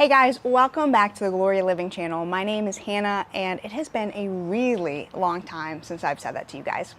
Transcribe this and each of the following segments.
Hey guys, welcome back to the Gloria Living channel. My name is Hannah and it has been a really long time since I've said that to you guys.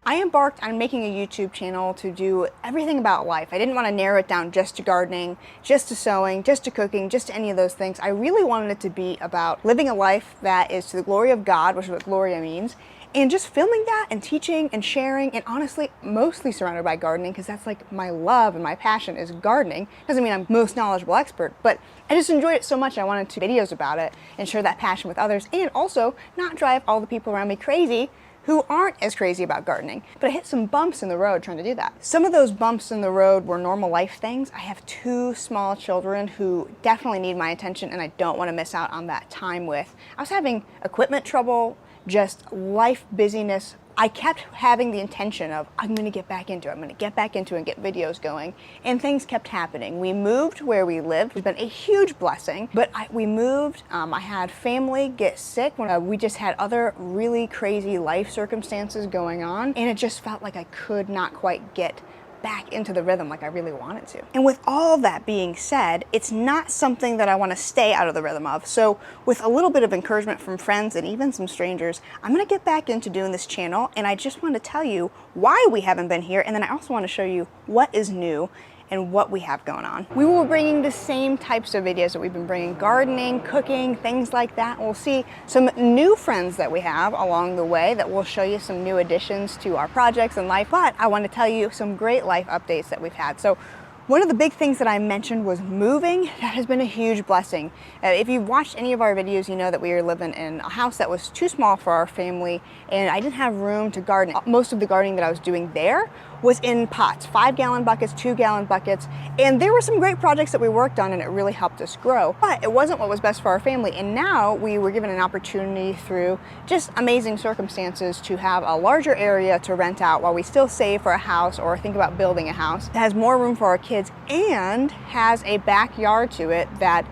I embarked on making a YouTube channel to do everything about life. I didn't want to narrow it down just to gardening, just to sewing, just to cooking, just to any of those things. I really wanted it to be about living a life that is to the glory of God, which is what Gloria means, and just filming that and teaching and sharing, and honestly, mostly surrounded by gardening, because that's like my love and my passion is gardening. Doesn't mean I'm most knowledgeable expert, but I just enjoyed it so much I wanted to do videos about it and share that passion with others, and also not drive all the people around me crazy who aren't as crazy about gardening. But I hit some bumps in the road trying to do that. Some of those bumps in the road were normal life things. I have two small children who definitely need my attention and I don't want to miss out on that time with. I was having equipment trouble, just life busyness. I kept having the intention of, I'm gonna get back into it. I'm gonna get back into it and get videos going. And things kept happening. We moved where we lived. It's been a huge blessing, but we moved. I had family get sick when we just had other really crazy life circumstances going on. And it just felt like I could not quite get back into the rhythm like I really wanted to. And with all that being said, it's not something that I want to stay out of the rhythm of. So with a little bit of encouragement from friends and even some strangers, I'm going to get back into doing this channel, and I just want to tell you why we haven't been here, and then I also want to show you what is new and what we have going on. We will be bringing the same types of videos that we've been bringing: gardening, cooking, things like that. And we'll see some new friends that we have along the way that will show you some new additions to our projects and life. But I want to tell you some great life updates that we've had. So one of the big things that I mentioned was moving. That has been a huge blessing. If you've watched any of our videos, you know that we were living in a house that was too small for our family, and I didn't have room to garden. Most of the gardening that I was doing there was in pots, 5-gallon buckets, 2-gallon buckets, and there were some great projects that we worked on and it really helped us grow. But it wasn't what was best for our family, and now we were given an opportunity through just amazing circumstances to have a larger area to rent out while we still save for a house or think about building a house that has more room for our kids and has a backyard to it that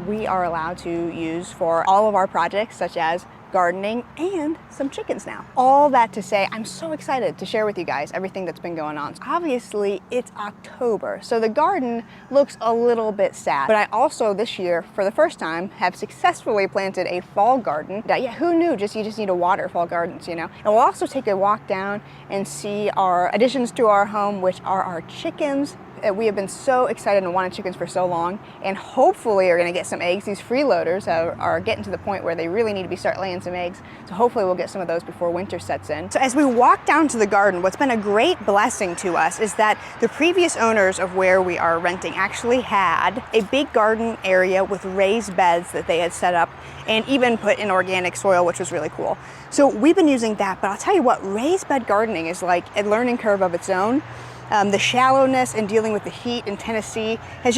we are allowed to use for all of our projects, such as gardening and some chickens now. All that to say, I'm so excited to share with you guys everything that's been going on. Obviously, it's October, so the garden looks a little bit sad. But I also, this year, for the first time, have successfully planted a fall garden. Yeah, who knew? You just need to water fall gardens, you know? And we'll also take a walk down and see our additions to our home, which are our chickens. We have been so excited and wanted chickens for so long, and hopefully are going to get some eggs. These freeloaders are getting to the point where they really need to start laying some eggs, so hopefully we'll get some of those before winter sets in. So as we walk down to the garden, what's been a great blessing to us is that the previous owners of where we are renting actually had a big garden area with raised beds that they had set up and even put in organic soil, which was really cool. So we've been using that, but I'll tell you what, raised bed gardening is like a learning curve of its own. The shallowness and dealing with the heat in Tennessee has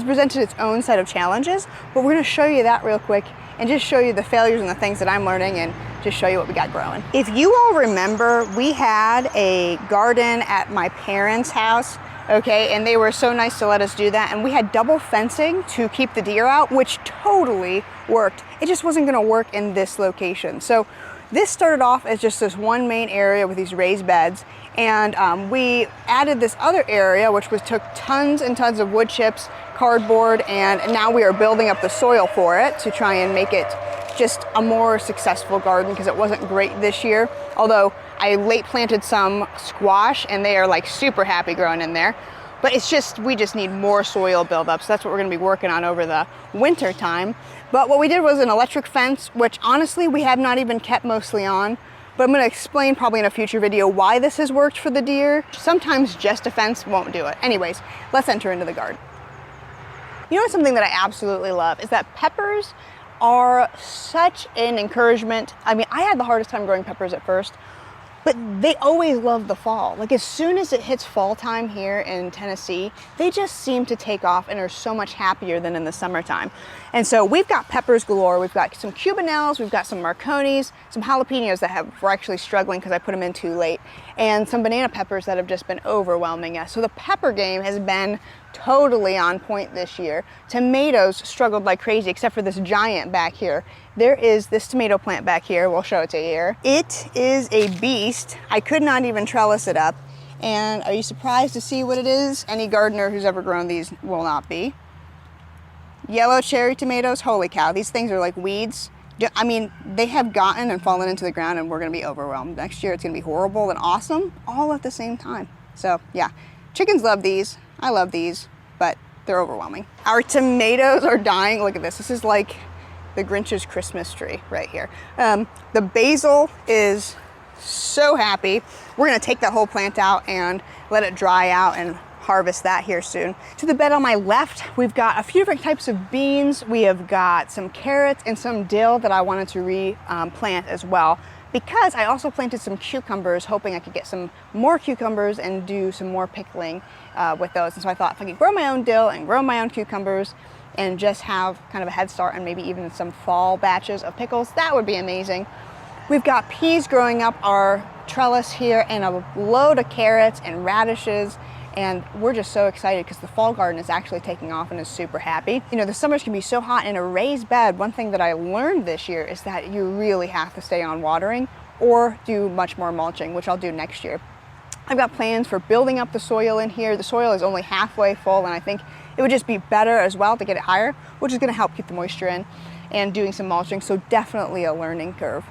presented its own set of challenges, but we're going to show you that real quick and just show you the failures and the things that I'm learning and just show you what we got growing. If you all remember, we had a garden at my parents' house, okay, and they were so nice to let us do that, and we had double fencing to keep the deer out, which totally worked. It just wasn't going to work in this location. So this started off as just this one main area with these raised beds, and we added this other area which took tons and tons of wood chips, cardboard, and now we are building up the soil for it to try and make it just a more successful garden, because it wasn't great this year. Although I late planted some squash and they are like super happy growing in there. But it's just, we just need more soil buildup, so that's what we're gonna be working on over the winter time. But what we did was an electric fence, which honestly we have not even kept mostly on, but I'm gonna explain probably in a future video why this has worked for the deer. Sometimes just a fence won't do it. Anyways, let's enter into the garden. You know, something that I absolutely love is that peppers are such an encouragement. I mean, I had the hardest time growing peppers at first, but they always love the fall. Like as soon as it hits fall time here in Tennessee, they just seem to take off and are so much happier than in the summertime. And so we've got peppers galore. We've got some cubanelles, we've got some marconis, some jalapenos that we're actually struggling because I put them in too late, and some banana peppers that have just been overwhelming us. So the pepper game has been totally on point this year. Tomatoes struggled like crazy, except for this giant back here. There is this tomato plant back here. We'll show it to you here. It is a beast. I could not even trellis it up. And are you surprised to see what it is? Any gardener who's ever grown these will not be. Yellow cherry tomatoes, holy cow. These things are like weeds. I mean, they have gotten and fallen into the ground and we're gonna be overwhelmed. Next year it's gonna be horrible and awesome all at the same time. So yeah, chickens love these. I love these, but they're overwhelming. Our tomatoes are dying. Look at this. This is like the Grinch's Christmas tree right here. The basil is so happy. We're gonna take that whole plant out and let it dry out and harvest that here soon. To the bed on my left, we've got a few different types of beans. We have got some carrots and some dill that I wanted to replant as well, because I also planted some cucumbers, hoping I could get some more cucumbers and do some more pickling with those. And so I thought if I could grow my own dill and grow my own cucumbers and just have kind of a head start and maybe even some fall batches of pickles, that would be amazing. We've got peas growing up our trellis here and a load of carrots and radishes. And we're just so excited because the fall garden is actually taking off and is super happy. You know, the summers can be so hot in a raised bed. One thing that I learned this year is that you really have to stay on watering or do much more mulching, which I'll do next year. I've got plans for building up the soil in here. The soil is only halfway full, and I think it would just be better as well to get it higher, which is gonna help keep the moisture in, and doing some mulching, so definitely a learning curve.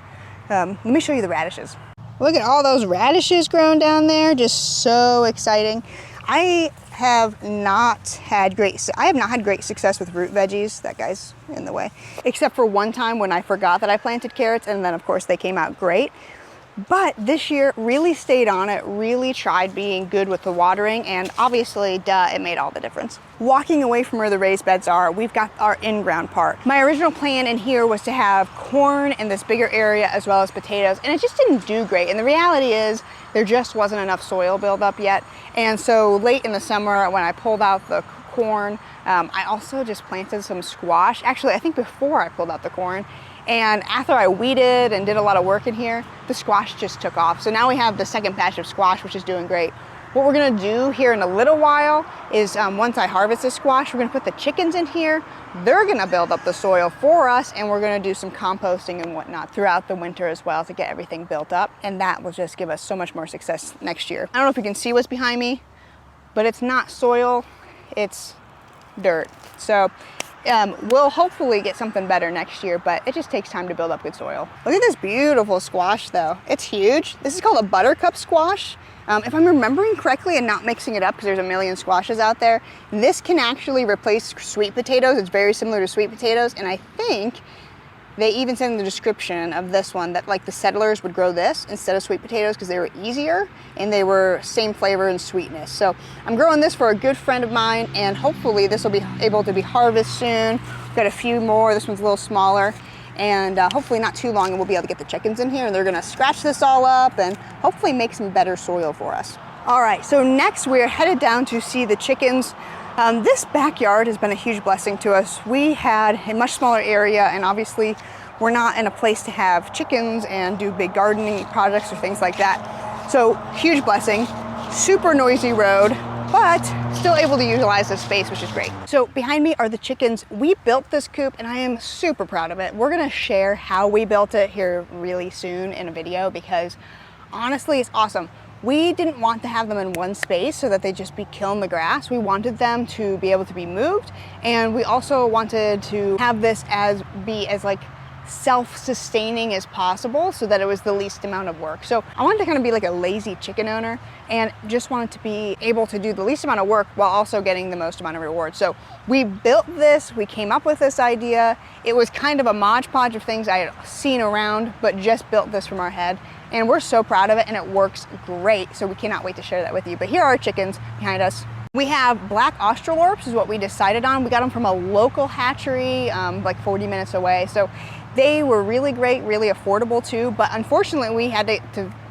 Let me show you the radishes. Look at all those radishes growing down there, just so exciting. I have not had great success with root veggies. That guy's in the way. Except for one time when I forgot that I planted carrots, and then of course they came out great. But this year really stayed on it, really tried being good with the watering, and obviously, it made all the difference. Walking away from where the raised beds are, we've got our in-ground part. My original plan in here was to have corn in this bigger area as well as potatoes, and it just didn't do great. And the reality is, there just wasn't enough soil buildup yet. And so late in the summer, when I pulled out the corn, I also just planted some squash. Actually, I think before I pulled out the corn, and after I weeded and did a lot of work in here, the squash just took off. So now we have the second batch of squash, which is doing great. What we're gonna do here in a little while is once I harvest the squash, we're gonna put the chickens in here. They're gonna build up the soil for us, and we're gonna do some composting and whatnot throughout the winter as well to get everything built up. And that will just give us so much more success next year. I don't know if you can see what's behind me, but it's not soil, it's dirt. So we'll hopefully get something better next year, but it just takes time to build up good soil. Look at this beautiful squash though. It's huge. This is called a buttercup squash. If I'm remembering correctly and not mixing it up, because there's a million squashes out there, this can actually replace sweet potatoes. It's very similar to sweet potatoes, and I think they even said in the description of this one that like the settlers would grow this instead of sweet potatoes because they were easier and they were same flavor and sweetness. So I'm growing this for a good friend of mine, and hopefully this will be able to be harvested soon. We've got a few more. This one's a little smaller, and hopefully not too long and we'll be able to get the chickens in here, and they're gonna scratch this all up and hopefully make some better soil for us. All right, so next we're headed down to see the chickens. This backyard has been a huge blessing to us. We had a much smaller area, and obviously we're not in a place to have chickens and do big gardening projects or things like that. So huge blessing, super noisy road, but still able to utilize this space, which is great. So behind me are the chickens. We built this coop and I am super proud of it. We're gonna share how we built it here really soon in a video because honestly, it's awesome. We didn't want to have them in one space so that they'd just be killing the grass. We wanted them to be able to be moved, and we also wanted to have this be as like self-sustaining as possible so that it was the least amount of work. So I wanted to kind of be like a lazy chicken owner and just wanted to be able to do the least amount of work while also getting the most amount of reward. So we built this, we came up with this idea. It was kind of a modge podge of things I had seen around, but just built this from our head. And we're so proud of it, and it works great. So we cannot wait to share that with you. But here are our chickens behind us. We have black Australorps is what we decided on. We got them from a local hatchery, like 40 minutes away. So they were really great, really affordable too. But unfortunately, we had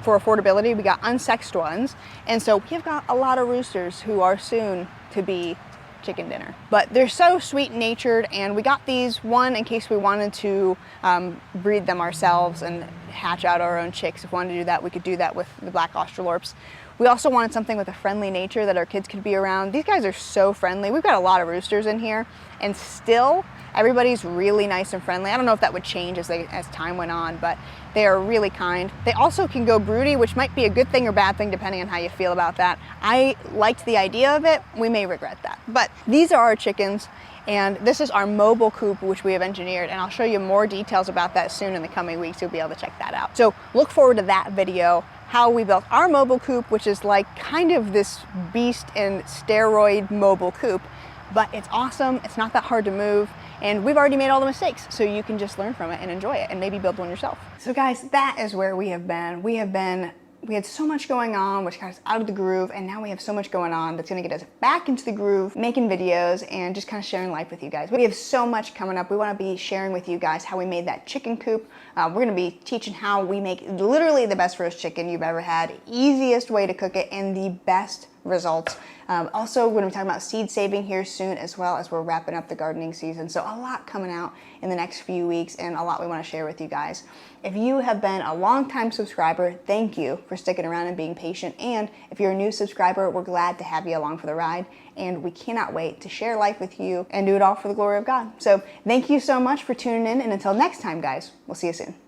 for affordability, we got unsexed ones. And so we've got a lot of roosters who are soon to be chicken dinner. But they're so sweet-natured, and we got these, one, in case we wanted to breed them ourselves and hatch out our own chicks. If we wanted to do that, we could do that with the black Australorps. We also wanted something with a friendly nature that our kids could be around. These guys are so friendly. We've got a lot of roosters in here, and still everybody's really nice and friendly. I don't know if that would change as time went on, but they are really kind. They also can go broody, which might be a good thing or bad thing depending on how you feel about that. I liked the idea of it. We may regret that. But these are our chickens, and this is our mobile coop, which we have engineered, and I'll show you more details about that soon in the coming weeks. You'll be able to check that out. So look forward to that video, how we built our mobile coop, which is like kind of this beast in steroid mobile coop, but it's awesome. It's not that hard to move, and we've already made all the mistakes, so you can just learn from it and enjoy it and maybe build one yourself. So guys, that is where we have been. We had so much going on, which got us out of the groove, and now we have so much going on that's gonna get us back into the groove, making videos and just kind of sharing life with you guys. We have so much coming up. We wanna be sharing with you guys how we made that chicken coop. We're gonna be teaching how we make literally the best roast chicken you've ever had, easiest way to cook it, and the best results. Also, we're gonna be talking about seed saving here soon, as well as we're wrapping up the gardening season. So a lot coming out in the next few weeks, and a lot we wanna share with you guys. If you have been a longtime subscriber, thank you for sticking around and being patient. And if you're a new subscriber, we're glad to have you along for the ride. And we cannot wait to share life with you and do it all for the glory of God. So thank you so much for tuning in. And until next time, guys, we'll see you soon.